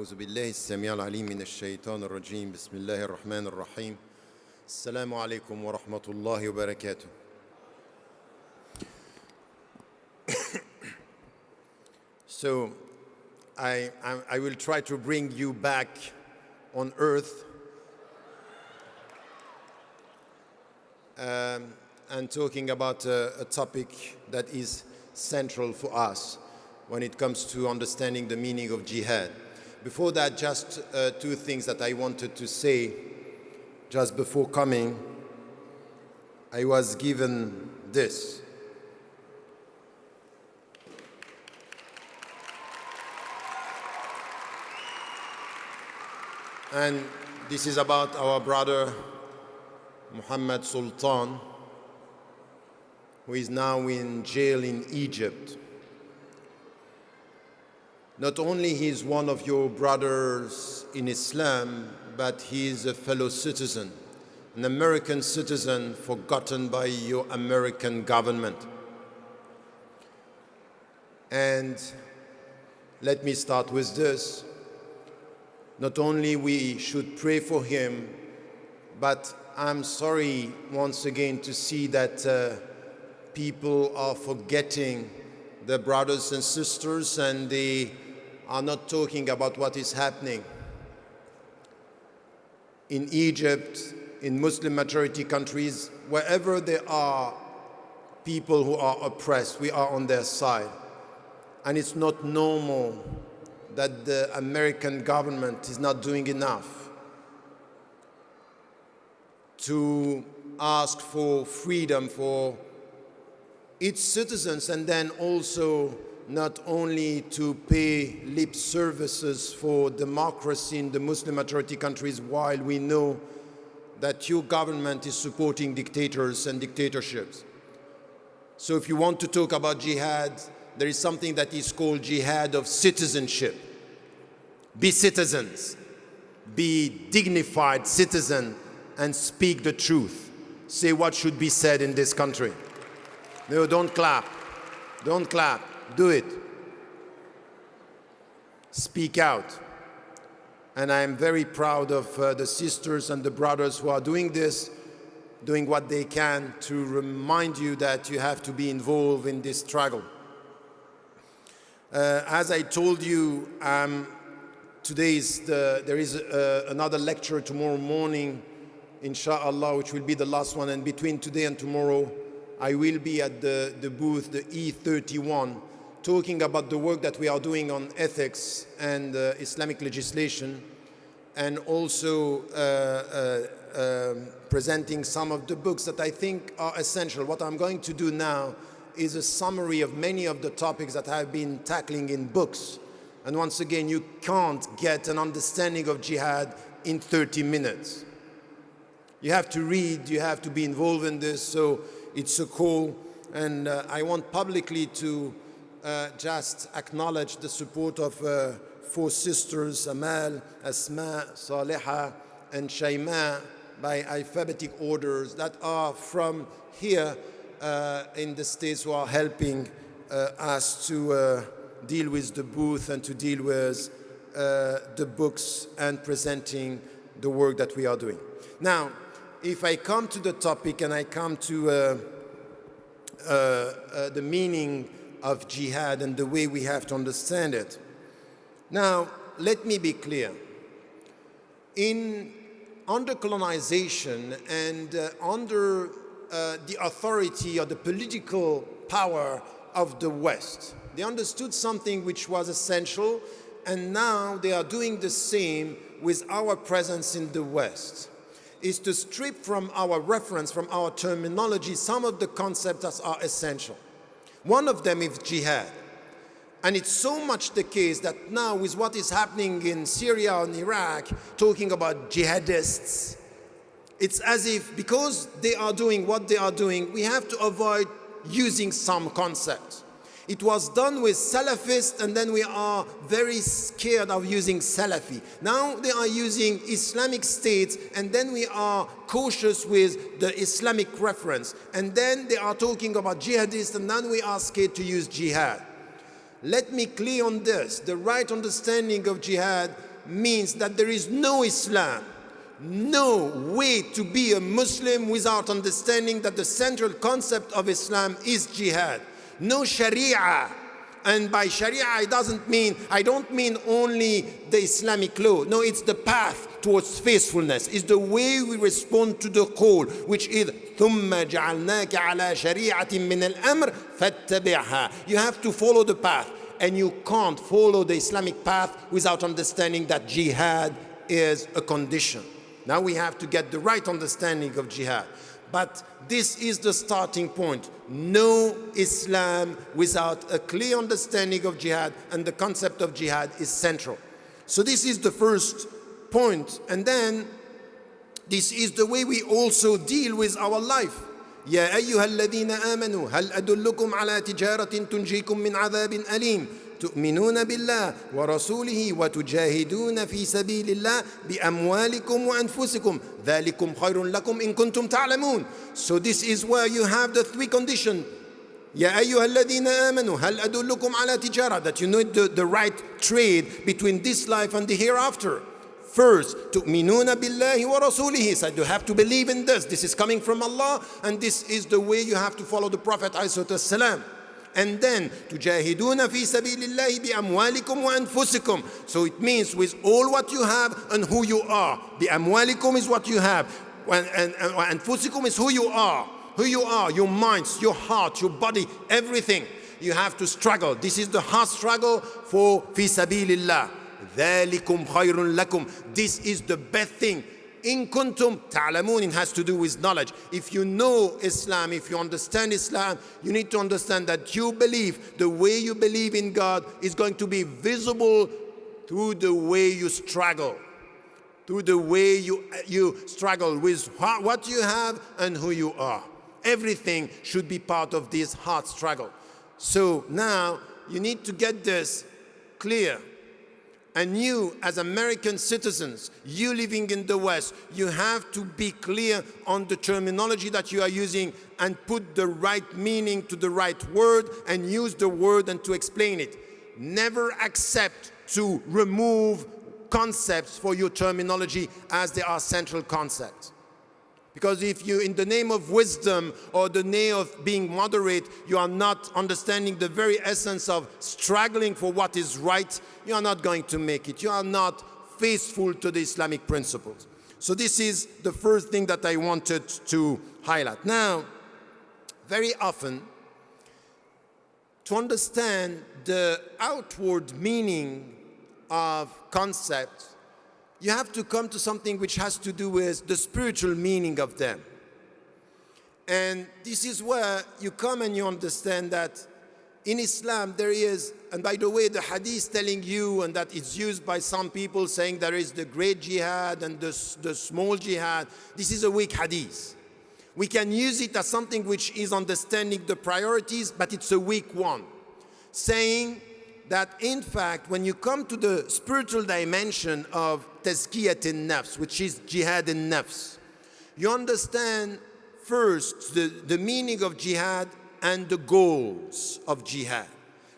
أعوذ بالله السميع العليم من الشيطان الرجيم بسم الله الرحمن الرحيم السلام عليكم ورحمة الله وبركاته. So I will try to bring you back on earth and talking about a topic that is central for us when it comes to understanding the meaning of jihad. Before that, just two things that I wanted to say. Just before coming, I was given this. And this is about our brother Muhammad Sultan, who is now in jail in Egypt. Not only he is one of your brothers in Islam, but he is a fellow citizen, an American citizen forgotten by your American government. And let me start with this. Not only we should pray for him, but I'm sorry once again to see that people are forgetting their brothers and sisters, and they are not talking about what is happening. In Egypt, in Muslim majority countries, wherever there are people who are oppressed, we are on their side. And it's not normal that the American government is not doing enough to ask for freedom for its citizens, and then also not only to pay lip services for democracy in the Muslim majority countries, while we know that your government is supporting dictators and dictatorships. So if you want to talk about jihad, there is something that is called jihad of citizenship. Be citizens, be dignified citizens, and speak the truth. Say what should be said in this country. No, don't clap. Don't clap. Do it. Speak out. And I am very proud of the sisters and the brothers who are doing this, doing what they can to remind you that you have to be involved in this struggle. As I told you, there is another lecture tomorrow morning, inshallah, which will be the last one. And between today and tomorrow, I will be at the booth, the E31, talking about the work that we are doing on ethics and Islamic legislation, and also presenting some of the books that I think are essential. What I'm going to do now is a summary of many of the topics that I've been tackling in books. And once again, you can't get an understanding of jihad in 30 minutes. You have to read, you have to be involved in this, so it's a call. And I want publicly to just acknowledge the support of four sisters, Amal, Asma, Saliha, and Shayma, by alphabetic orders, that are from here in the States, who are helping us to deal with the booth and to deal with the books and presenting the work that we are doing. Now, if I come to the topic and I come to the meaning of jihad and the way we have to understand it. Now, let me be clear. Under colonization and under the authority or the political power of the West, they understood something which was essential, and now they are doing the same with our presence in the West, is to strip from our reference, from our terminology, some of the concepts that are essential. One of them is jihad. And it's so much the case that now, with what is happening in Syria and Iraq, talking about jihadists, it's as if because they are doing what they are doing, we have to avoid using some concepts. It was done with Salafists, and then we are very scared of using Salafi. Now they are using Islamic States, and then we are cautious with the Islamic reference. And then they are talking about jihadists, and then we are scared to use jihad. Let me clear on this. The right understanding of jihad means that there is no Islam, no way to be a Muslim without understanding that the central concept of Islam is jihad. No Sharia. And by Sharia, I don't mean only the Islamic law. No, it's the path towards faithfulness. It's the way we respond to the call, which is ثُمَّ جَعَلْنَاكَ عَلَى شَرِيعَةٍ مِّنَ الْأَمْرِ فَاتَّبِعْهَا. You have to follow the path. And you can't follow the Islamic path without understanding that jihad is a condition. Now we have to get the right understanding of jihad. But this is the starting point. No Islam without a clear understanding of jihad, and the concept of jihad is central. So this is the first point. And then this is the way we also deal with our life. يا أيها الذين آمنوا هل أدلكم على تجارة تنجيكم من عذاب أليم تؤمنون بالله ورسوله وتجاهدون في سبيل الله بأموالكم وأنفسكم ذلكم خير لكم إن كنتم تعلمون. So this is where you have the three conditions. يا أيها الذين آمنوا هل أدلكم على تجارة, that you know the right trade between this life and the hereafter. First, تؤمنون بالله ورسوله, so you have to believe in this. This is coming from Allah, and this is the way you have to follow the Prophet ﷺ. And then تجاهدون في سبيل الله بأموالكم وأنفسكم. So it means with all what you have and who you are. بأموالكم is what you have, and أنفسكم is who you are. Who you are, your minds, your heart, your body, everything. You have to struggle. This is the hard struggle for في سبيل الله. ذلكم خير لكم. This is the best thing. In kuntum ta'lamun, it has to do with knowledge. If you know Islam, if you understand Islam, you need to understand that you believe, the way you believe in God is going to be visible through the way you struggle. Through the way you struggle with what you have and who you are. Everything should be part of this hard struggle. So now you need to get this clear. And you, as American citizens, you living in the West, you have to be clear on the terminology that you are using and put the right meaning to the right word and use the word and to explain it. Never accept to remove concepts for your terminology as they are central concepts. Because if you, in the name of wisdom or the name of being moderate, you are not understanding the very essence of struggling for what is right, you are not going to make it. You are not faithful to the Islamic principles. So this is the first thing that I wanted to highlight. Now, very often, to understand the outward meaning of concepts, you have to come to something which has to do with the spiritual meaning of them. And this is where you come and you understand that in Islam there is, and by the way, the hadith telling you, and that it's used by some people saying there is the great jihad and the small jihad, this is a weak hadith. We can use it as something which is understanding the priorities, but it's a weak one. Saying that in fact, when you come to the spiritual dimension of tazkiyat al-nafs, which is jihad al-nafs, you understand first the meaning of jihad and the goals of jihad.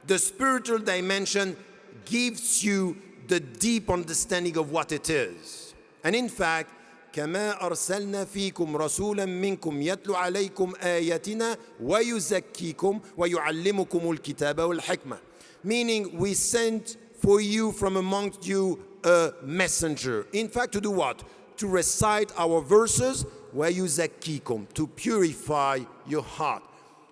The spiritual dimension gives you the deep understanding of what it is. And in fact, كما أرسلنا فيكم رسولا منكم يتلو عليكم آياتنا ويزكيكم ويعلمكم الكتاب والحكمة. Meaning, we sent for you from amongst you a messenger. In fact, to do what? To recite our verses, وَيُزَكِّيكُمْ, to purify your heart.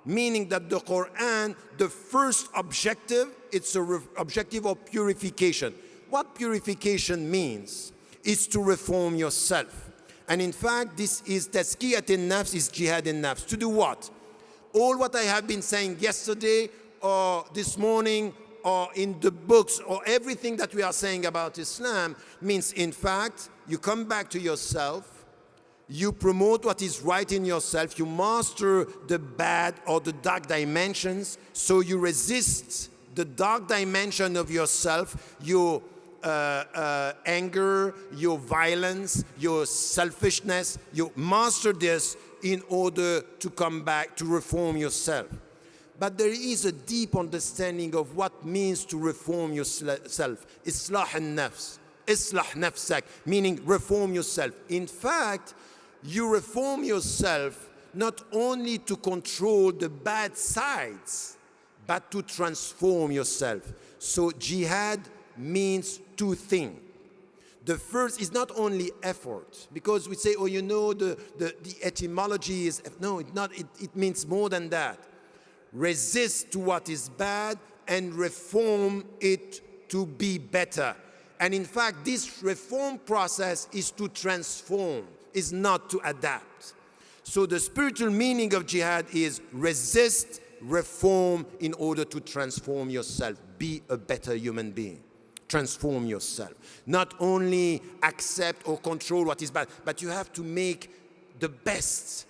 Meaning that the Quran, the first objective, it's an objective of purification. What purification means is to reform yourself. And in fact, this is tazkiyat al-nafs, is jihad al-nafs. To do what? All what I have been saying yesterday or this morning or in the books or everything that we are saying about Islam means, in fact, you come back to yourself, you promote what is right in yourself, you master the bad or the dark dimensions, so you resist the dark dimension of yourself, your anger, your violence, your selfishness, you master this in order to come back to reform yourself. But there is a deep understanding of what means to reform yourself. Islah al-nafs. Islah nafsak, meaning reform yourself. In fact, you reform yourself not only to control the bad sides, but to transform yourself. So jihad means two things. The first is not only effort, because we say, oh, you know, the etymology is, no, it's not, it means more than that. Resist to what is bad and reform it to be better. And in fact, this reform process is to transform, is not to adapt. So the spiritual meaning of jihad is resist, reform in order to transform yourself. Be a better human being. Transform yourself. Not only accept or control what is bad, but you have to make the best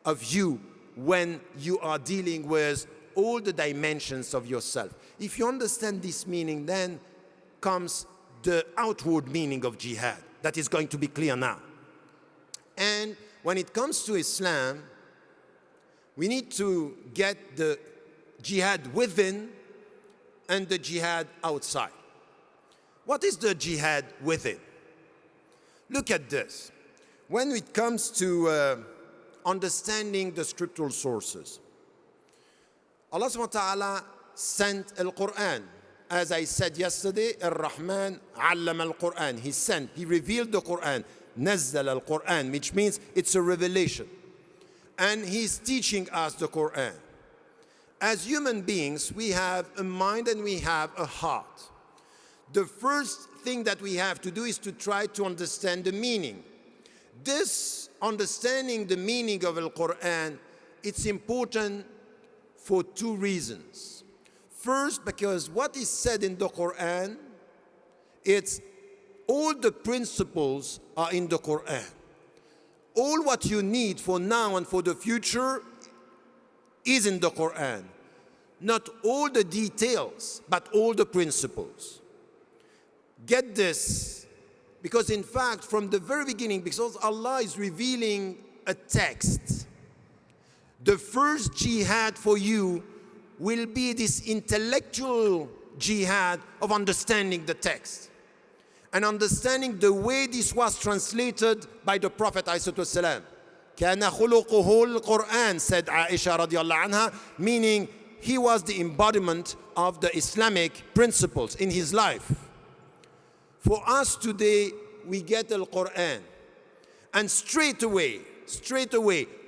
of you when you are dealing with all the dimensions of yourself. If you understand this meaning, then comes the outward meaning of jihad. That is going to be clear now. And when it comes to Islam, we need to get the jihad within and the jihad outside. What is the jihad within? Look at this. When it comes to understanding the scriptural sources, Allah subhanahu wa ta'ala sent Al-Quran. As I said yesterday, Ar-Rahman allama Al-Quran. He revealed the Quran. Nazzal Al-Quran, which means it's a revelation. And He's teaching us the Quran. As human beings, we have a mind and we have a heart. The first thing that we have to do is to try to understand the meaning. This understanding the meaning of Al-Quran, it's important for two reasons. First, because what is said in the Quran, it's all the principles are in the Quran. All what you need for now and for the future is in the Quran. Not all the details, but all the principles. Get this, because in fact, from the very beginning, because Allah is revealing a text, the first jihad for you will be this intellectual jihad of understanding the text and understanding the way this was translated by the Prophet ﷺ. كَانَ خُلُقُهُ الْقُرْآنِ, said Aisha radiallahu anha, meaning he was the embodiment of the Islamic principles in his life. For us today, we get Al-Quran, and straight away,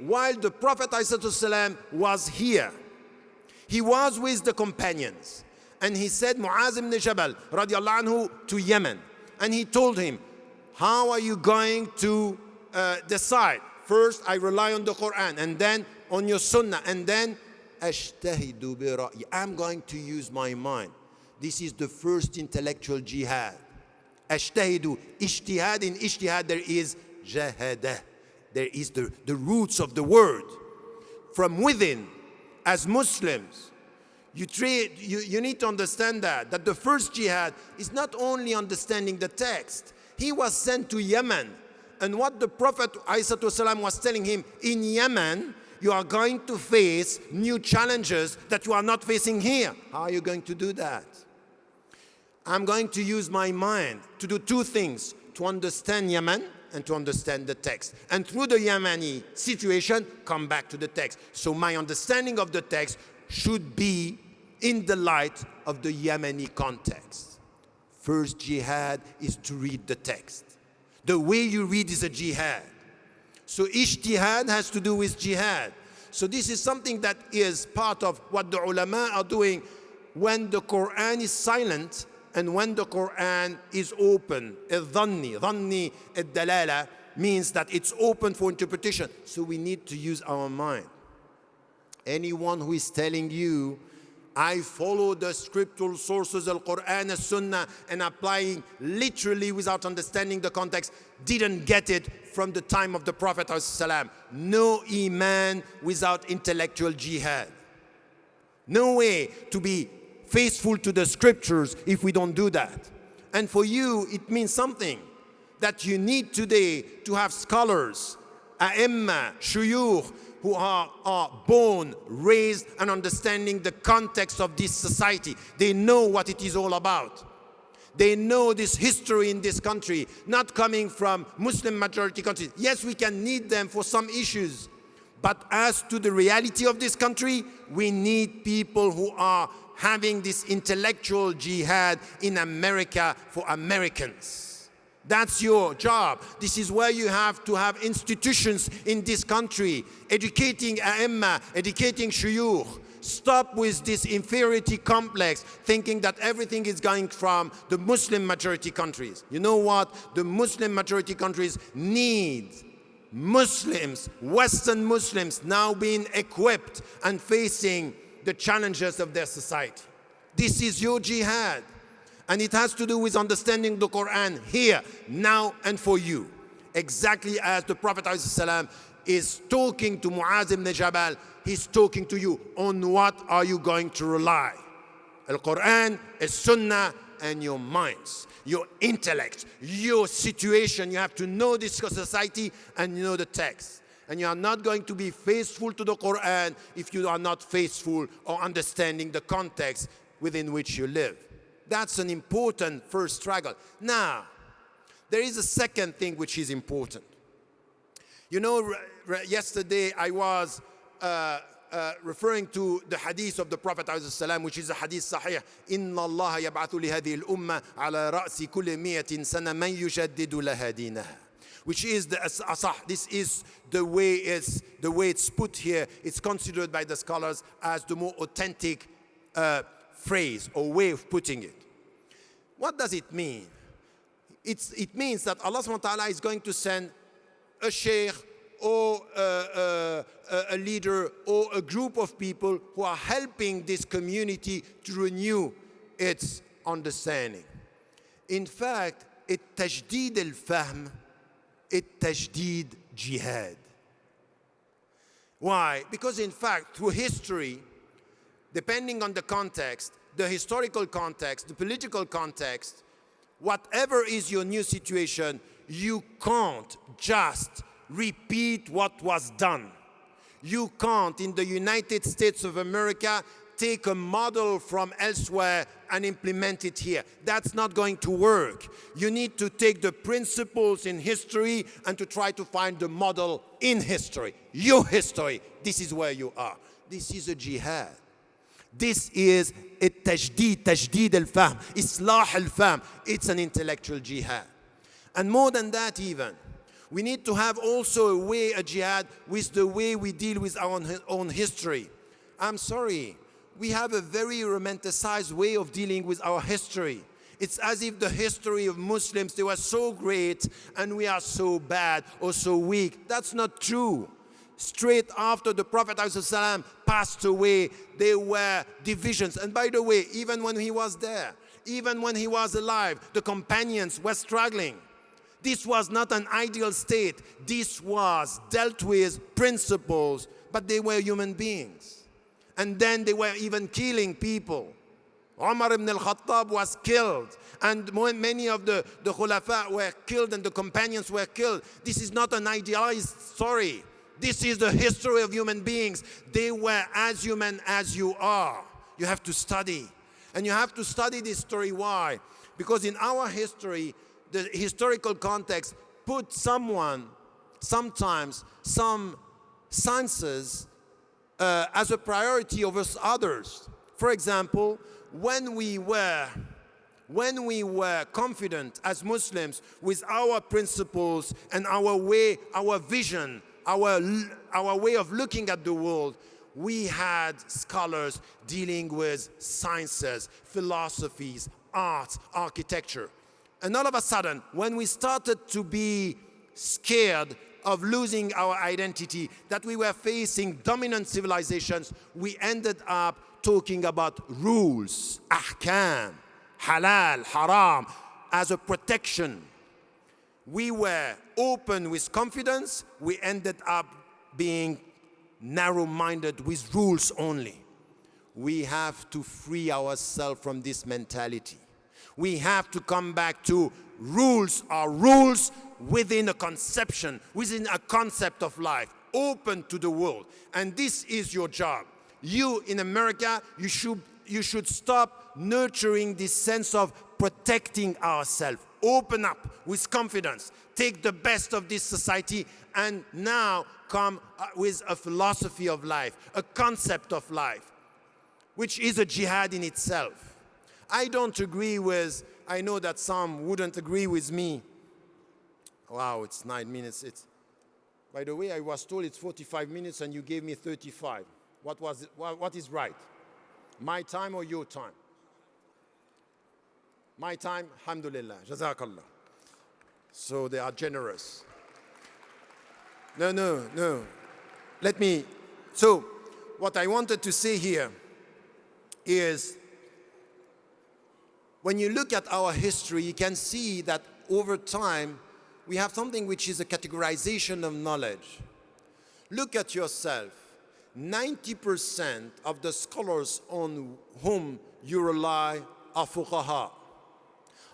while the Prophet ﷺ was here, he was with the companions, and he said Mu'az ibn Jabal radiallahu anhu to Yemen, and he told him, how are you going to decide? First, I rely on the Quran, and then on your Sunnah, and then ashtahidu bi ra'yi. I'm going to use my mind. This is the first intellectual jihad. Ashtahidu, ijtihad, in ijtihad there is jahada. There is the roots of the word. From within, as Muslims, you need to understand that the first jihad is not only understanding the text. He was sent to Yemen, and what the Prophet ﷺ was telling him, in Yemen, you are going to face new challenges that you are not facing here. How are you going to do that? I'm going to use my mind to do two things, to understand Yemen and to understand the text. And through the Yemeni situation, come back to the text. So my understanding of the text should be in the light of the Yemeni context. First jihad is to read the text. The way you read is a jihad. So ijtihad has to do with jihad. So this is something that is part of what the ulama are doing when the Quran is silent and when the Quran is open. Dhanni ad-dalala means that it's open for interpretation. So we need to use our mind. Anyone who is telling you, I follow the scriptural sources, Al-Quran, As-Sunnah, and applying literally without understanding the context, didn't get it from the time of the Prophet ﷺ. No iman without intellectual jihad. No way to be faithful to the scriptures if we don't do that. And for you, it means something that you need today to have scholars, a'imma, shuyukh, who are born, raised, and understanding the context of this society. They know what it is all about. They know this history in this country, not coming from Muslim majority countries. Yes, we can need them for some issues. But as to the reality of this country, we need people who are having this intellectual jihad in America for Americans. That's your job. This is where you have to have institutions in this country, educating a'imma, educating shuyukh. Stop with this inferiority complex, thinking that everything is going from the Muslim majority countries. You know what? The Muslim majority countries need Muslims, Western Muslims, now being equipped and facing the challenges of their society. This is your jihad. And it has to do with understanding the Quran here, now, and for you. Exactly as the Prophet ﷺ is talking to Mu'adh ibn Jabal, he's talking to you. On what are you going to rely? Al-Quran, As-Sunnah, and your minds, your intellect, your situation. You have to know this society and know the text. And you are not going to be faithful to the Quran if you are not faithful or understanding the context within which you live. That's an important first struggle. Now, there is a second thing which is important. You know, yesterday I was referring to the hadith of the Prophet ﷺ, which is a hadith sahih. إِنَّ اللَّهَ يَبْعَثُ لِهَذِهِ الْأُمَّةِ عَلَى رَأْسِ كُلِّ مِئَةٍ سَنَةٍ مَنْ يُجَدِّدُ لَهَا دِينَهَا. Which is the asah. This is the way it's put here. It's considered by the scholars as the more authentic phrase or way of putting it. What does it mean? It means that Allah subhanahu wa ta'ala is going to send a sheikh or a leader or a group of people who are helping this community to renew its understanding. In fact, التجديد الفهم التجديد jihad. Why? Because in fact, through history, depending on the context, the historical context, the political context, whatever is your new situation, you can't just repeat what was done. You can't, in the United States of America, take a model from elsewhere and implement it here. That's not going to work. You need to take the principles in history and to try to find the model in history. Your history, this is where you are. This is a jihad. This is تجديد الفهم, إصلاح الفهم. It's an intellectual jihad. And more than that even, we need to have also a jihad with the way we deal with our own history. I'm sorry, we have a very romanticized way of dealing with our history. It's as if the history of Muslims, they were so great and we are so bad or so weak. That's not true. Straight after the Prophet ﷺ passed away, there were divisions. And by the way, even when he was there, even when he was alive, the companions were struggling. This was not an ideal state. This was dealt with principles, but they were human beings. And then they were even killing people. Umar ibn al-Khattab was killed, and many of the Khulafa were killed, and the companions were killed. This is not an idealized story. This is the history of human beings. They were as human as you are. You have to study. And you have to study this story. Why? Because in our history, the historical context put sometimes some sciences as a priority over others. For example, when we were confident as Muslims with our principles and our way, our vision, our way of looking at the world, we had scholars dealing with sciences, philosophies, arts, architecture. And all of a sudden, when we started to be scared of losing our identity, that we were facing dominant civilizations, we ended up talking about rules, ahkam, halal, haram, as a protection. We were open with confidence. We ended up being narrow-minded with rules only. We have to free ourselves from this mentality. We have to come back to rules are rules within a conception, within a concept of life, open to the world. And this is your job. You in America, you should stop nurturing this sense of protecting ourselves. Open up with confidence. Take the best of this society and now come with a philosophy of life, a concept of life, which is a jihad in itself. I don't agree with, I know that some wouldn't agree with me. Wow, it's 9 minutes. By the way, I was told it's 45 minutes and you gave me 35. What is right? My time or your time? My time, alhamdulillah, jazakallah. So they are generous. No. So what I wanted to say here is, when you look at our history, you can see that over time, we have something which is a categorization of knowledge. Look at yourself. 90% of the scholars on whom you rely are fuqaha,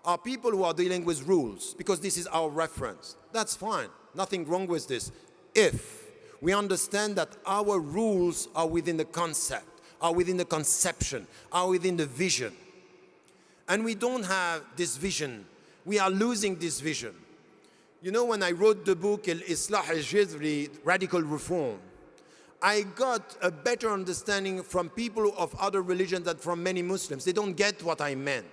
are people who are dealing with rules, because this is our reference. That's fine, nothing wrong with this. If we understand that our rules are within the concept, are within the conception, are within the vision, and we don't have this vision, we are losing this vision. You know, when I wrote the book, Al-Islah al-Jizri, Radical Reform, I got a better understanding from people of other religions than from many Muslims. They don't get what I meant.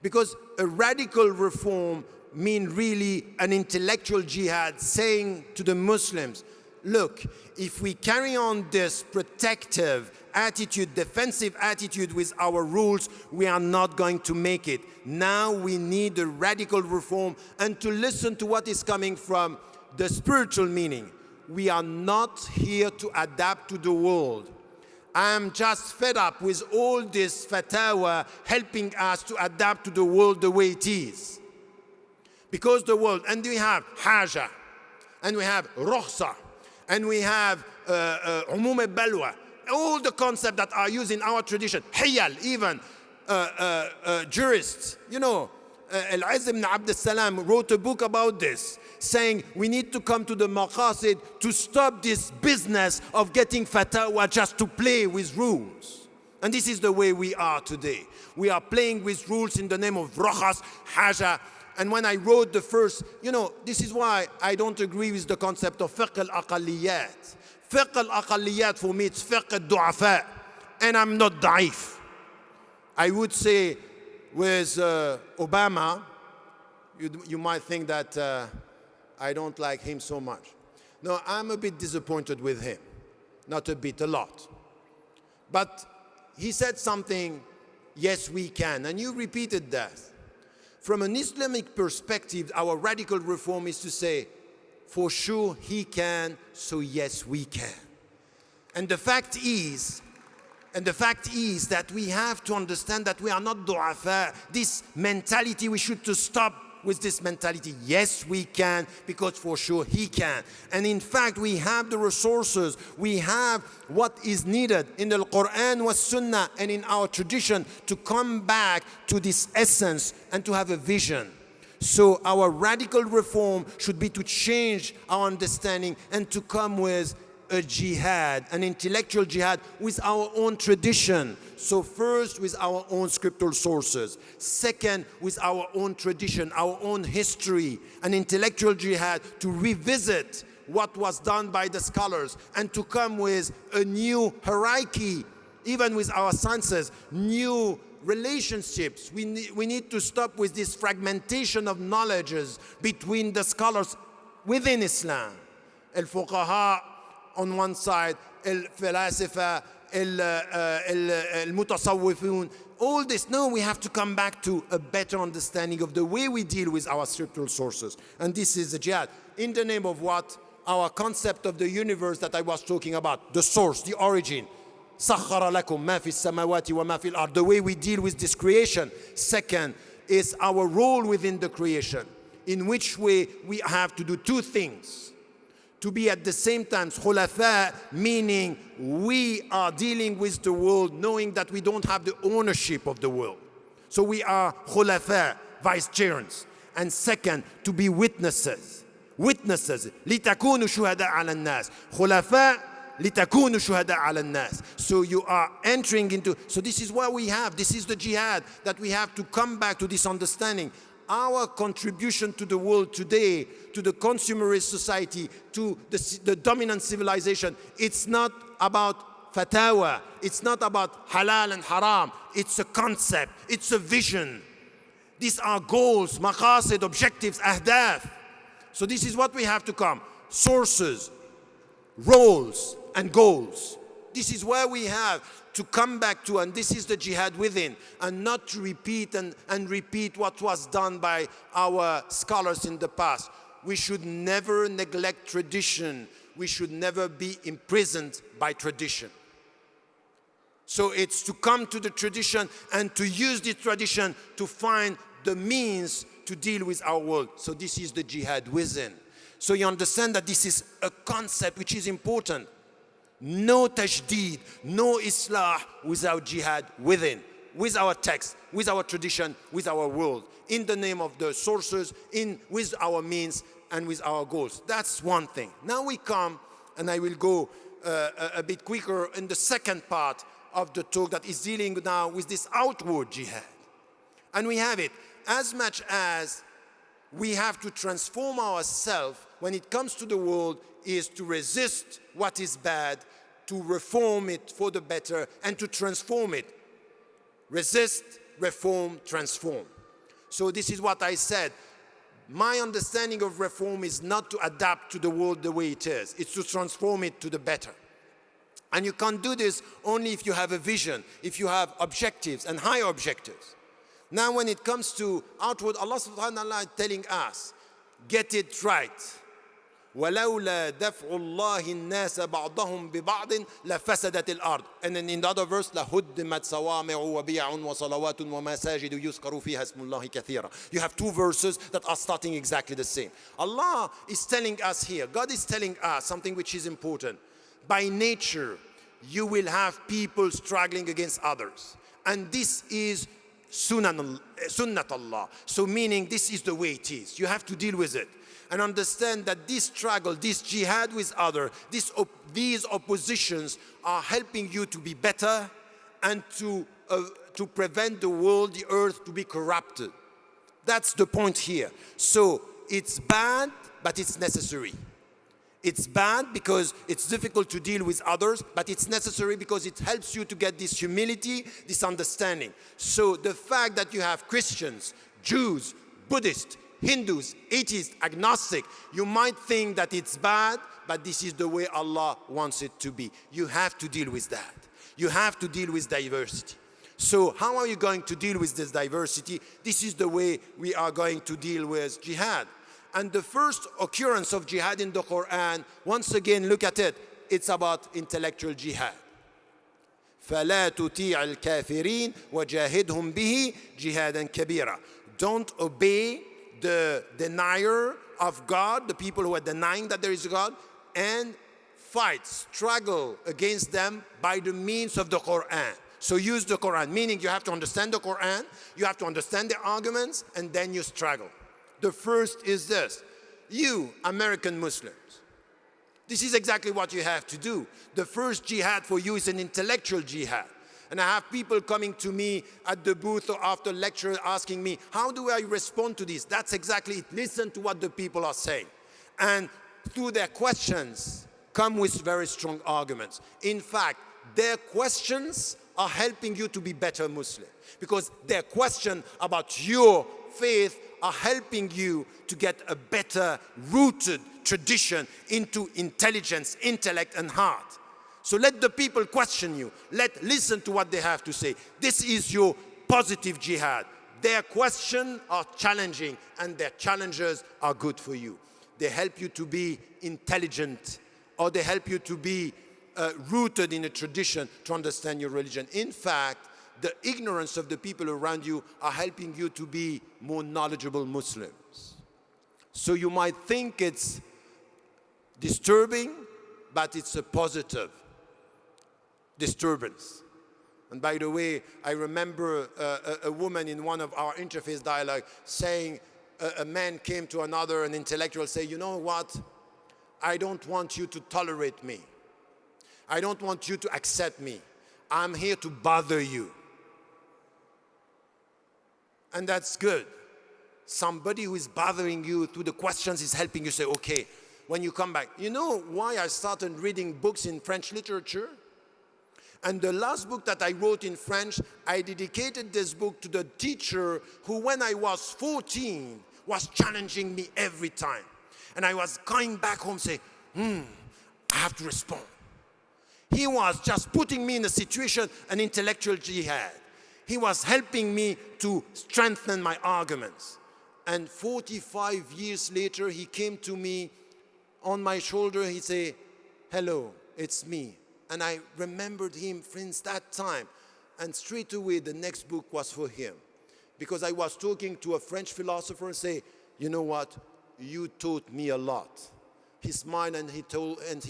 Because a radical reform means really an intellectual jihad, saying to the Muslims, look, if we carry on this protective attitude, defensive attitude with our rules, we are not going to make it. Now we need a radical reform and to listen to what is coming from the spiritual meaning. We are not here to adapt to the world. I'm just fed up with all this fatwa helping us to adapt to the world the way it is. Because the world, and we have haja, and we have rukhsa, and we have umum balwa, all the concepts that are used in our tradition, hiyal, even jurists, you know, Al-Izz ibn Abd al-Salam wrote a book about this, saying we need to come to the maqasid to stop this business of getting fatwa just to play with rules. And this is the way we are today. We are playing with rules in the name of rakhas, haja. And when I wrote the first, you know, this is why I don't agree with the concept of fiqh al-aqalliyat. Fiqh al-aqalliyat for me, it's fiqh al-du'afa. And I'm not da'if. I would say with Obama, you might think that I don't like him so much. No, I'm a bit disappointed with him. Not a bit, a lot. But he said something, yes, we can. And you repeated that. From an Islamic perspective, our radical reform is to say, for sure he can, so yes, we can. And the fact is that we have to understand that we are not du'afa. This mentality, we should to stop with this mentality. Yes, we can, because for sure he can. And in fact, we have the resources. We have what is needed in the Quran was Sunnah and in our tradition to come back to this essence and to have a vision. So our radical reform should be to change our understanding and to come with a jihad, an intellectual jihad with our own tradition. So first with our own scriptural sources. Second with our own tradition, our own history, an intellectual jihad to revisit what was done by the scholars and to come with a new hierarchy, even with our sciences, new relationships. We need to stop with this fragmentation of knowledges between the scholars within Islam. Al-Fuqaha on one side, al-Falasifa, al-Mutasawwifun, all this. No, we have to come back to a better understanding of the way we deal with our scriptural sources. And this is the jihad. In the name of what? Our concept of the universe that I was talking about, the source, the origin. سَخَّرَ لَكُم مَا فِي السَّمَاوَاتِ وَمَا فِي الْأَرْضِ. The way we deal with this creation. Second is our role within the creation, in which way we have to do two things. To be at the same time khulafa, meaning we are dealing with the world knowing that we don't have the ownership of the world. So we are khulafa, vicegerents. And second, to be witnesses. Witnesses. لِتَكُونُوا شُهَدَاءَ عَلَى النَّاسِ. Khulafa, لِتَكُونُوا شُهَدَاءَ عَلَى النَّاسِ. So you are entering into, so this is what we have. This is the jihad, that we have to come back to this understanding. Our contribution to the world today, to the consumerist society, to the dominant civilization, it's not about fatwa, it's not about halal and haram, it's a concept, it's a vision. These are goals, maqasid, objectives, ahdaf. So this is what we have to come. Sources, roles, and goals. This is where we have to come back to, and this is the jihad within, and not to repeat and repeat what was done by our scholars in the past. We should never neglect tradition. We should never be imprisoned by tradition. So it's to come to the tradition and to use the tradition to find the means to deal with our world. So this is the jihad within. So you understand that this is a concept which is important. No tajdeed, no islah without jihad within, with our text, with our tradition, with our world, in the name of the sources, with our means and with our goals. That's one thing. Now we come, and I will go a bit quicker in the second part of the talk that is dealing now with this outward jihad. And we have it as much as we have to transform ourselves when it comes to the world, is to resist what is bad, to reform it for the better, and to transform it. Resist, reform, transform. So this is what I said. My understanding of reform is not to adapt to the world the way it is. It's to transform it to the better. And you can't do this only if you have a vision, if you have objectives and higher objectives. Now when it comes to outward, Allah subhanahu wa ta'ala is telling us, get it right. وَلَوْلَا دَفْعُ اللَّهِ النَّاسَ بَعْضَهُمْ بِبَعْضٍ لَفَسَدَتِ الْأَرْضِ. And then in the other verse, لَهُدِّمَتْ صَوَامِعُ وَبِيَعٌ وَصَلَوَاتٌ وَمَسَاجِدُ يُذْكَرُ فِيهَا اسْمُ اللَّهِ كَثِيرًا. You have two verses that are starting exactly the same. Allah is telling us here, God is telling us something which is important. By nature, you will have people struggling against others. And this is sunnat Allah. So meaning this is the way it is. You have to deal with it. And understand that this struggle, this jihad with others, these oppositions are helping you to be better and to prevent the world, the earth, to be corrupted. That's the point here. So it's bad, but it's necessary. It's bad because it's difficult to deal with others, but it's necessary because it helps you to get this humility, this understanding. So the fact that you have Christians, Jews, Buddhists, Hindus, atheists, agnostic, you might think that it's bad, but this is the way Allah wants it to be. You have to deal with that. You have to deal with diversity. So how are you going to deal with this diversity? This is the way we are going to deal with jihad. And the first occurrence of jihad in the Quran, once again, look at it. It's about intellectual jihad. فَلَا تُطِيعَ الْكَافِرِينَ وَجَاهِدْهُمْ بِهِ جِهَادًا كَبِيرًا. Don't obey the denier of God, the people who are denying that there is a God, and fight, struggle against them by the means of the Quran. So use the Quran, meaning you have to understand the Quran, you have to understand the arguments, and then you struggle. The first is this. You, American Muslims, this is exactly what you have to do. The first jihad for you is an intellectual jihad. And I have people coming to me at the booth or after lecture asking me, how do I respond to this? That's exactly it. Listen to what the people are saying. And through their questions, come with very strong arguments. In fact, their questions are helping you to be better Muslim. Because their question about your faith are helping you to get a better rooted tradition into intelligence, intellect, and heart. So let the people question you. Listen to what they have to say. This is your positive jihad. Their questions are challenging, and their challenges are good for you. They help you to be intelligent, or they help you to be rooted in a tradition to understand your religion. In fact, the ignorance of the people around you are helping you to be more knowledgeable Muslims. So you might think it's disturbing, but it's a positive disturbance. And by the way, I remember a woman in one of our interfaith dialogue saying, a man came to an intellectual, say, you know what? I don't want you to tolerate me. I don't want you to accept me. I'm here to bother you. And that's good. Somebody who is bothering you through the questions is helping you say, okay, when you come back. You know why I started reading books in French literature? And the last book that I wrote in French, I dedicated this book to the teacher who, when I was 14, was challenging me every time. And I was going back home saying, I have to respond. He was just putting me in a situation, an intellectual jihad. He was helping me to strengthen my arguments. And 45 years later, he came to me on my shoulder. He said, hello, it's me. And I remembered him since that time. And straight away, the next book was for him. Because I was talking to a French philosopher and say, you know what? You taught me a lot. He smiled and he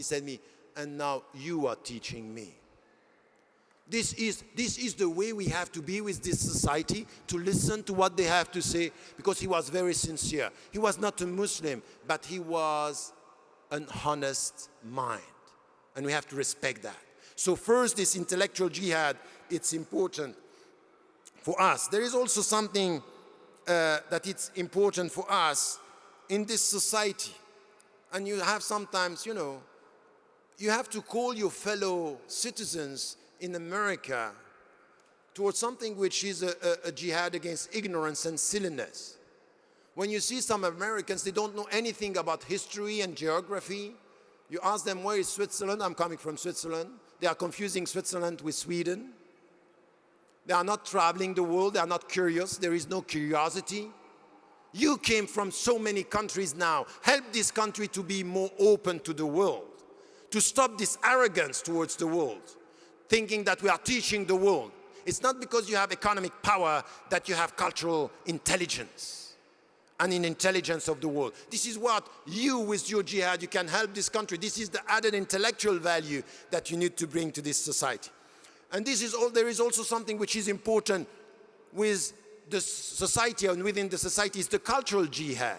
said to me, and now you are teaching me. This is the way we have to be with this society, to listen to what they have to say, because he was very sincere. He was not a Muslim, but he was an honest mind. And we have to respect that. So first, this intellectual jihad, it's important for us. There is also something that it's important for us in this society. And you have sometimes, you have to call your fellow citizens in America towards something which is a jihad against ignorance and silliness. When you see some Americans, they don't know anything about history and geography. You ask them, where is Switzerland? I'm coming from Switzerland. They are confusing Switzerland with Sweden. They are not traveling the world. They are not curious. There is no curiosity. You came from so many countries now. Help this country to be more open to the world, to stop this arrogance towards the world, thinking that we are teaching the world. It's not because you have economic power that you have cultural intelligence and in intelligence of the world. This is what you, with your jihad, you can help this country. This is the added intellectual value that you need to bring to this society. And there is also something which is important with the society and within the society is the cultural jihad.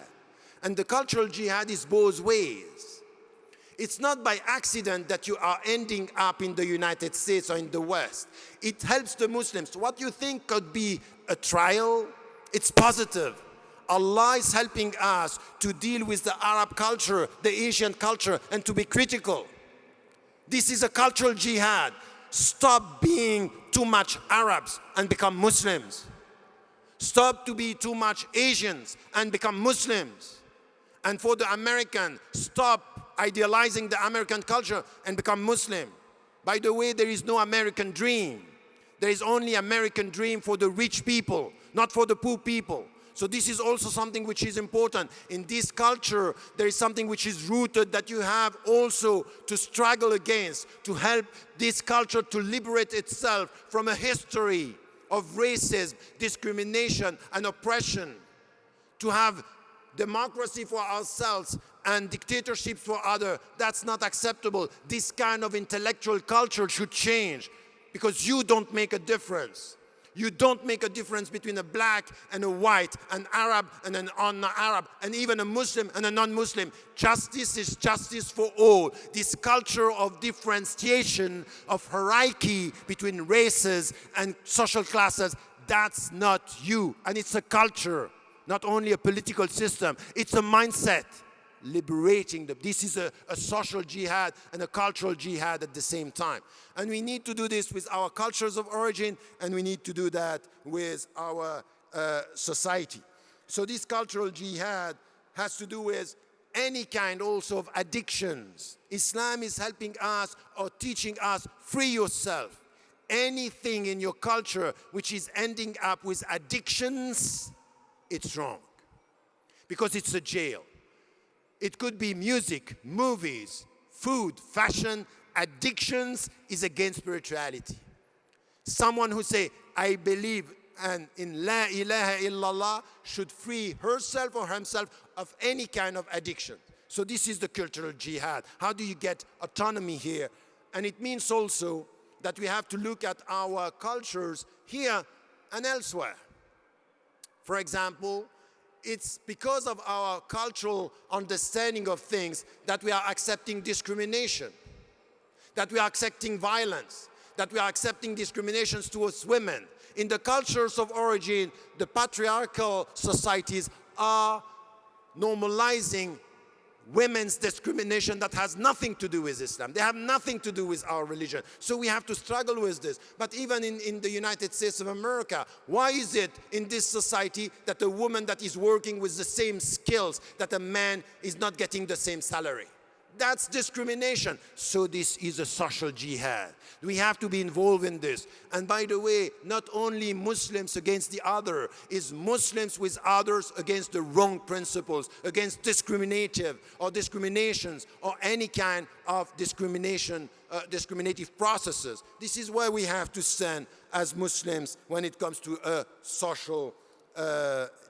And the cultural jihad is both ways. It's not by accident that you are ending up in the United States or in the West. It helps the Muslims. What you think could be a trial, it's positive. Allah is helping us to deal with the Arab culture, the Asian culture, and to be critical. This is a cultural jihad. Stop being too much Arabs and become Muslims. Stop to be too much Asians and become Muslims. And for the American, stop idealizing the American culture and become Muslim. By the way, there is no American dream. There is only American dream for the rich people, not for the poor people. So this is also something which is important. In this culture, there is something which is rooted that you have also to struggle against, to help this culture to liberate itself from a history of racism, discrimination, and oppression, to have democracy for ourselves and dictatorship for others. That's not acceptable. This kind of intellectual culture should change, because you don't make a difference. You don't make a difference between a black and a white, an Arab and an non-Arab, and even a Muslim and a non-Muslim. Justice is justice for all. This culture of differentiation, of hierarchy between races and social classes, that's not you. And it's a culture, not only a political system. It's a mindset. Liberating them. This is a social jihad and a cultural jihad at the same time. And we need to do this with our cultures of origin, and we need to do that with our society. So this cultural jihad has to do with any kind also of addictions. Islam is helping us or teaching us, free yourself. Anything in your culture which is ending up with addictions, it's wrong. Because it's a jail. It could be music, movies, food, fashion. Addictions is against spirituality. Someone who say, I believe and in La ilaha illallah should free herself or himself of any kind of addiction. So this is the cultural jihad. How do you get autonomy here? And it means also that we have to look at our cultures here and elsewhere. For example, it's because of our cultural understanding of things that we are accepting discrimination. that we are accepting violence, that we are accepting discriminations towards women. In the cultures of origin, the patriarchal societies are normalizing women's discrimination that has nothing to do with Islam. They have nothing to do with our religion. So we have to struggle with this. But even in the United States of America, why is it in this society that a woman that is working with the same skills that a man is not getting the same salary? That's discrimination. So this is a social jihad. We have to be involved in this. And by the way, not only Muslims against the other, is Muslims with others against the wrong principles, against discriminative or discriminations or any kind of discrimination, discriminative processes. This is where we have to stand as Muslims when it comes to a social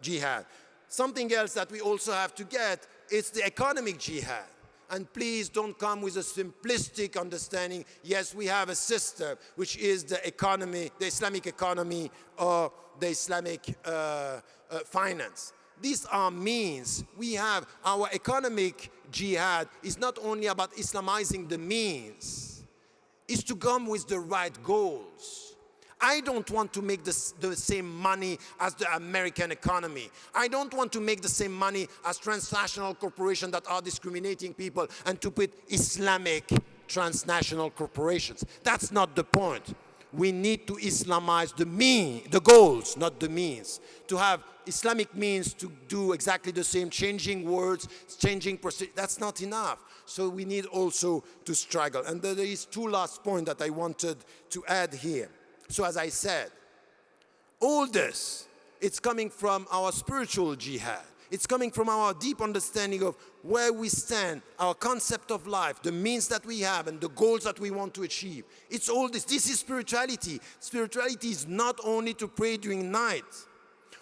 jihad. Something else that we also have to get is the economic jihad. And please don't come with a simplistic understanding. Yes, we have a system, which is the economy, the Islamic economy or the Islamic finance. These are means. We have our economic jihad is not only about Islamizing the means, it's to come with the right goals. I don't want to make the same money as the American economy. I don't want to make the same money as transnational corporations that are discriminating people and to put Islamic transnational corporations. That's not the point. We need to Islamize the goals, not the means. To have Islamic means to do exactly the same, changing words, changing procedure, that's not enough. So we need also to struggle. And there is two last points that I wanted to add here. So as I said, all this, it's coming from our spiritual jihad. It's coming from our deep understanding of where we stand, our concept of life, the means that we have, and the goals that we want to achieve. It's all this. This is spirituality. Spirituality is not only to pray during night.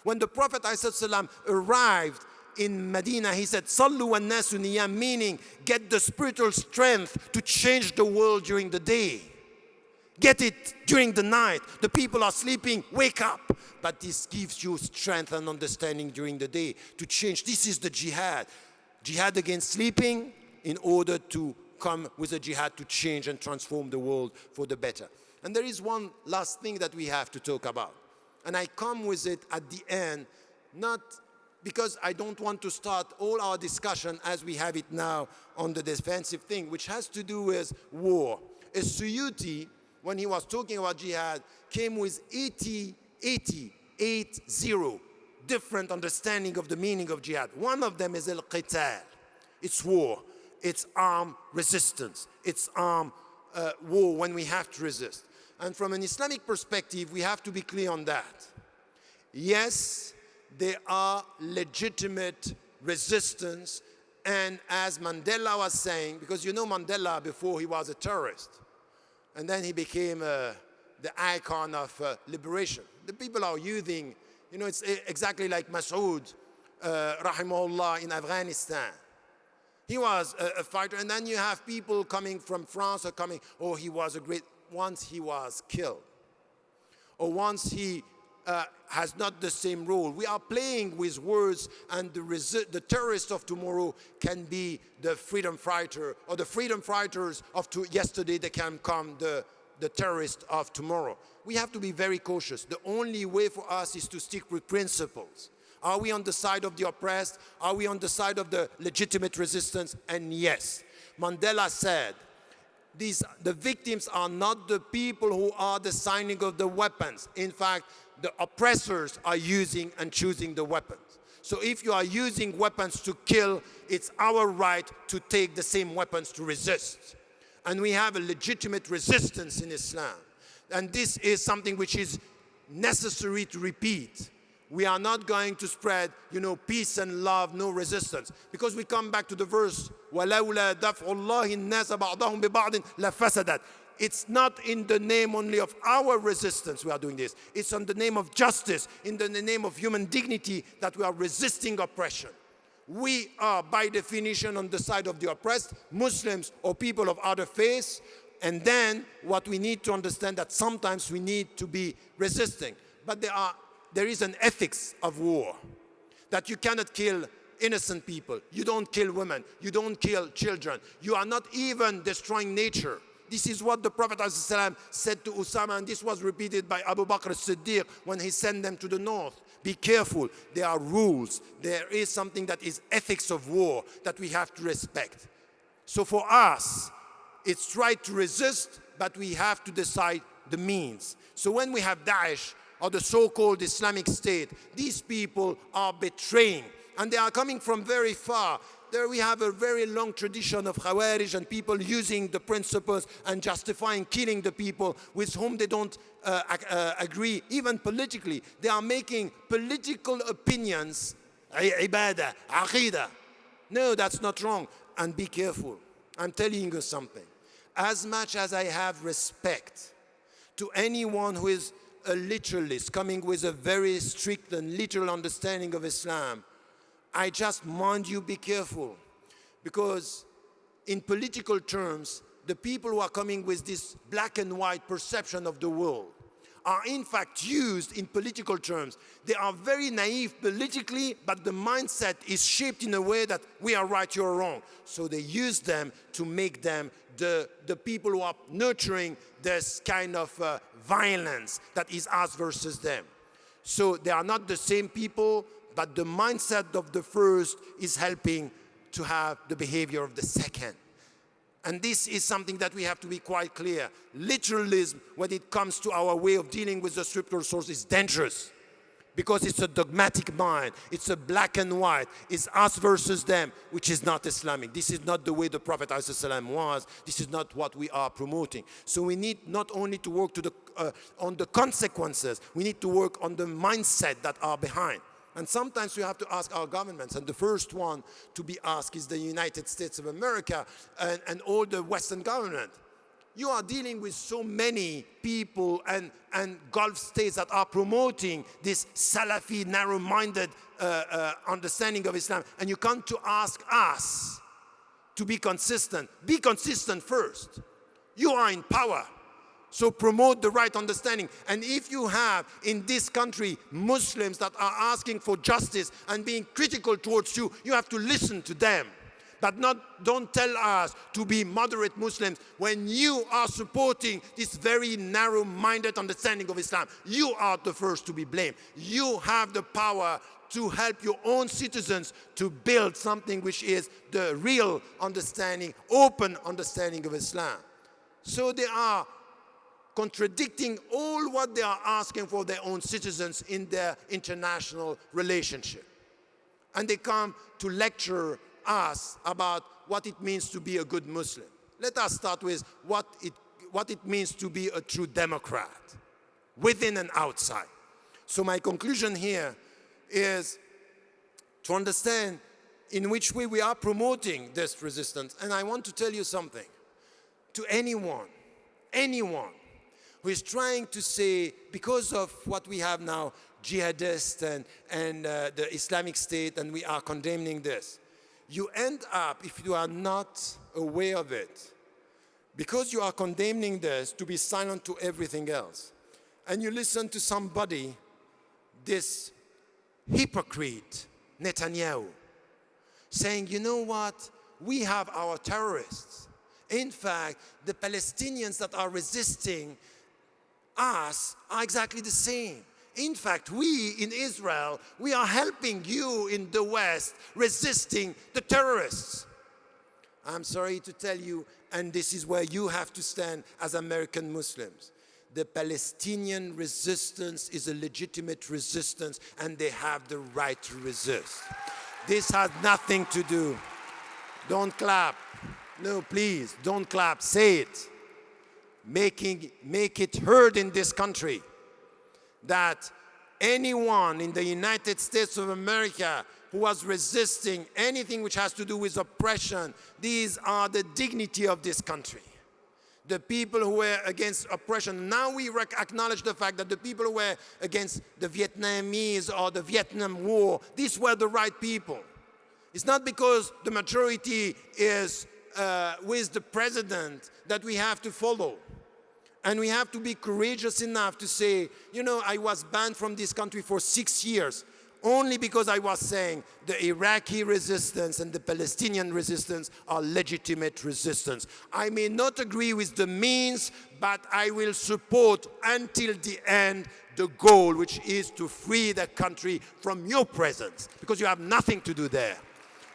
When the Prophet ﷺ arrived in Medina, he said, Sallu wa nasu niyam, meaning get the spiritual strength to change the world during the day. Get it during the night. The people are sleeping, wake up. But this gives you strength and understanding during the day to change. This is the jihad. Jihad against sleeping in order to come with a jihad to change and transform the world for the better. And there is one last thing that we have to talk about. And I come with it at the end, not because I don't want to start all our discussion as we have it now on the defensive thing, which has to do with war. Suyuti, when he was talking about jihad, came with 80 different understanding of the meaning of jihad. One of them is al-qital. It's war. It's armed resistance. It's armed war when we have to resist. And from an Islamic perspective, we have to be clear on that. Yes, there are legitimate resistance. And as Mandela was saying, because you know Mandela before he was a terrorist, and then he became the icon of liberation. The people are using, you know, it's exactly like Masoud, rahimahullah, in Afghanistan. He was a fighter, and then you have people coming from France or coming, oh, he was a great, once he was killed, or once he has not the same role. We are playing with words, and the terrorist of tomorrow can be the freedom fighter, or the freedom fighters of yesterday, they can become the terrorist of tomorrow. We have to be very cautious. The only way for us is to stick with principles. Are we on the side of the oppressed? Are we on the side of the legitimate resistance? And yes, Mandela said, the victims are not the people who are the signing of the weapons. In fact, the oppressors are using and choosing the weapons. So if you are using weapons to kill, it's our right to take the same weapons to resist. And we have a legitimate resistance in Islam. And this is something which is necessary to repeat. We are not going to spread, peace and love, no resistance. Because we come back to the verse, وَلَوْلَا دَفْعُ اللَّهِ النَّاسَ بَعْضَهُمْ بِبَعْضٍ لَفَسَدَتْ. It's not in the name only of our resistance we are doing this. It's in the name of justice, in the name of human dignity that we are resisting oppression. We are, by definition, on the side of the oppressed, Muslims or people of other faiths. And then what we need to understand that sometimes we need to be resisting. But there is an ethics of war, that you cannot kill innocent people. You don't kill women. You don't kill children. You are not even destroying nature. This is what the Prophet ﷺ said to Usama, and this was repeated by Abu Bakr as-Siddiq when he sent them to the north. Be careful, there are rules. There is something that is ethics of war that we have to respect. So for us, it's right to resist, but we have to decide the means. So when we have Daesh, or the so-called Islamic State, these people are betraying, and they are coming from very far. There we have a very long tradition of Khawarij and people using the principles and justifying killing the people with whom they don't agree, even politically. They are making political opinions, ibadah, aqidah. No, that's not wrong. And be careful. I'm telling you something. As much as I have respect to anyone who is a literalist, coming with a very strict and literal understanding of Islam, I just warn you, be careful. Because in political terms, the people who are coming with this black and white perception of the world are in fact used in political terms. They are very naive politically, but the mindset is shaped in a way that we are right, you're wrong. So they use them to make them the people who are nurturing this kind of violence that is us versus them. So they are not the same people, but the mindset of the first is helping to have the behavior of the second. And this is something that we have to be quite clear. Literalism, when it comes to our way of dealing with the scriptural source, is dangerous. Because it's a dogmatic mind. It's a black and white. It's us versus them, which is not Islamic. This is not the way the Prophet ﷺ was. This is not what we are promoting. So we need not only to work on the consequences, we need to work on the mindset that are behind. And sometimes we have to ask our governments, and the first one to be asked is the United States of America and all the Western government. You are dealing with so many people and Gulf states that are promoting this Salafi, narrow-minded understanding of Islam, and you come to ask us to be consistent. Be consistent first. You are in power. So promote the right understanding. And if you have in this country Muslims that are asking for justice and being critical towards you, you have to listen to them. But don't tell us to be moderate Muslims when you are supporting this very narrow-minded understanding of Islam. You are the first to be blamed. You have the power to help your own citizens to build something which is the real understanding, open understanding of Islam. So they are contradicting all what they are asking for their own citizens in their international relationship. And they come to lecture us about what it means to be a good Muslim. Let us start with what it means to be a true Democrat, within and outside. So my conclusion here is to understand in which way we are promoting this resistance. And I want to tell you something. To anyone who is trying to say, because of what we have now, jihadists and the Islamic State, and we are condemning this, you end up, if you are not aware of it, because you are condemning this, to be silent to everything else. And you listen to somebody, this hypocrite, Netanyahu, saying, you know what, we have our terrorists. In fact, the Palestinians that are resisting us are exactly the same. In fact, we in Israel, we are helping you in the West resisting the terrorists. I'm sorry to tell you, and this is where you have to stand as American Muslims. The Palestinian resistance is a legitimate resistance, and they have the right to resist. This has nothing to do. Don't clap. No, please, don't clap. Say it. Make it heard in this country that anyone in the United States of America who was resisting anything which has to do with oppression, these are the dignity of this country. The people who were against oppression, now we acknowledge the fact that the people who were against the Vietnamese or the Vietnam War, these were the right people. It's not because the majority is with the president that we have to follow. And we have to be courageous enough to say, you know, I was banned from this country for 6 years. only because I was saying the Iraqi resistance and the Palestinian resistance are legitimate resistance. I may not agree with the means, but I will support until the end the goal, which is to free the country from your presence, because you have nothing to do there.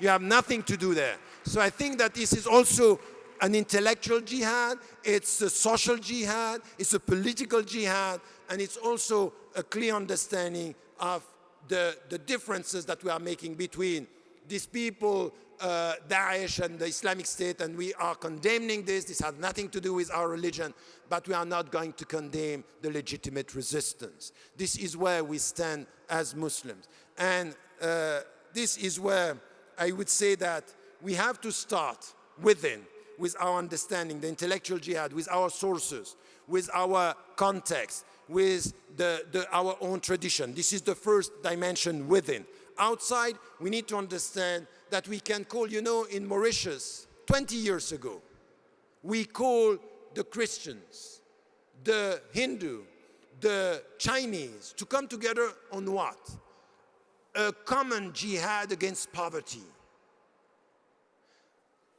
You have nothing to do there. So I think that this is also an intellectual jihad, it's a social jihad, it's a political jihad, and it's also a clear understanding of the differences that we are making between these people, Daesh and the Islamic State, and we are condemning this. This has nothing to do with our religion, but we are not going to condemn the legitimate resistance. This is where we stand as Muslims. And this is where I would say that we have to start within, with our understanding, the intellectual jihad, with our sources, with our context, with our own tradition. This is the first dimension within. Outside, we need to understand that we can call, in Mauritius, 20 years ago, we call the Christians, the Hindu, the Chinese to come together on what? A common jihad against poverty,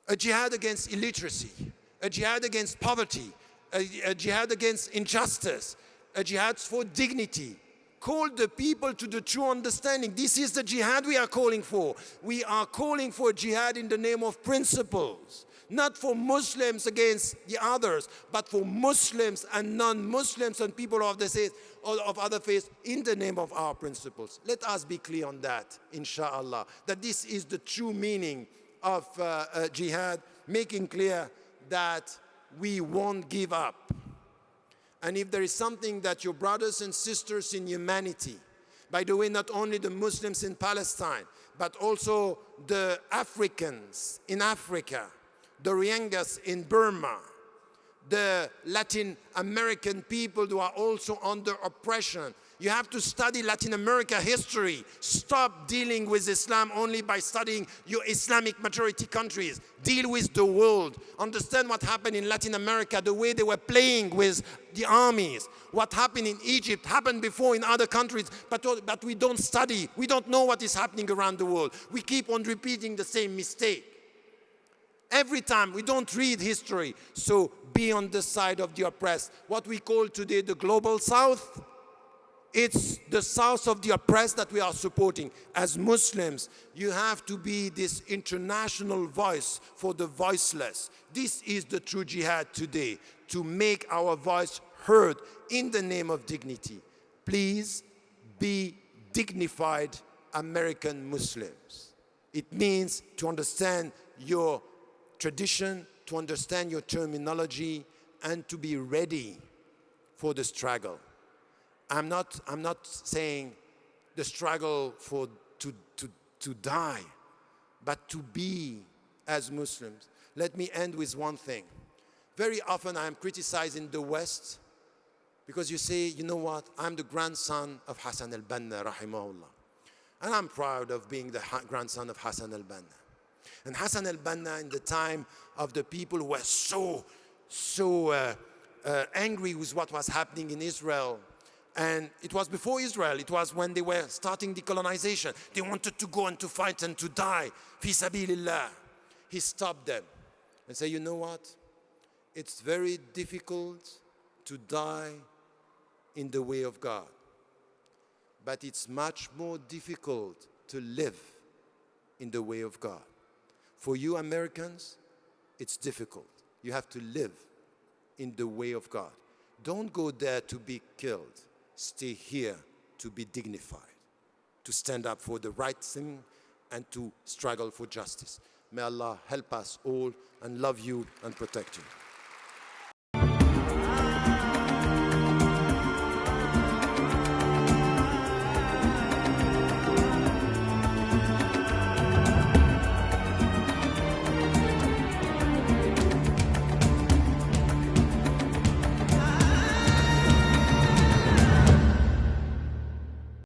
a jihad against illiteracy, a jihad against poverty, a jihad against injustice, a jihad for dignity. Call the people to the true understanding. This is the jihad we are calling for. We are calling for jihad in the name of principles, not for Muslims against the others, but for Muslims and non-Muslims and people of the faith, of other faiths, in the name of our principles. Let us be clear on that, inshallah, that this is the true meaning of jihad, making clear that we won't give up. And if there is something that your brothers and sisters in humanity, by the way, not only the Muslims in Palestine, but also the Africans in Africa, the Rohingyas in Burma, the Latin American people who are also under oppression. You have to study Latin America history. Stop dealing with Islam only by studying your Islamic majority countries. Deal with the world. Understand what happened in Latin America, the way they were playing with the armies. What happened in Egypt happened before in other countries, but we don't study. We don't know what is happening around the world. We keep on repeating the same mistake. Every time we don't read history. So be on the side of the oppressed. What we call today the global south, it's the south of the oppressed that we are supporting. As Muslims, you have to be this international voice for the voiceless. This is the true jihad today, to make our voice heard in the name of dignity. Please be dignified American Muslims. It means to understand your tradition, to understand your terminology, and to be ready for the struggle. I'm not saying the struggle to die, but to be as Muslims. Let me end with one thing. Very often I am criticizing the West because you say, you know what, I'm the grandson of Hassan al-Banna, rahimahullah. And I'm proud of being the grandson of Hassan al-Banna. And Hassan al-Banna, in the time of the people who were so angry with what was happening in Israel, and it was before Israel, it was when they were starting decolonization. They wanted to go and to fight and to die. Fi sabilillah. He stopped them and said, you know what? It's very difficult to die in the way of God. But it's much more difficult to live in the way of God. For you Americans, it's difficult. You have to live in the way of God. Don't go there to be killed. Stay here to be dignified, to stand up for the right thing and to struggle for justice. May Allah help us all and love you and protect you.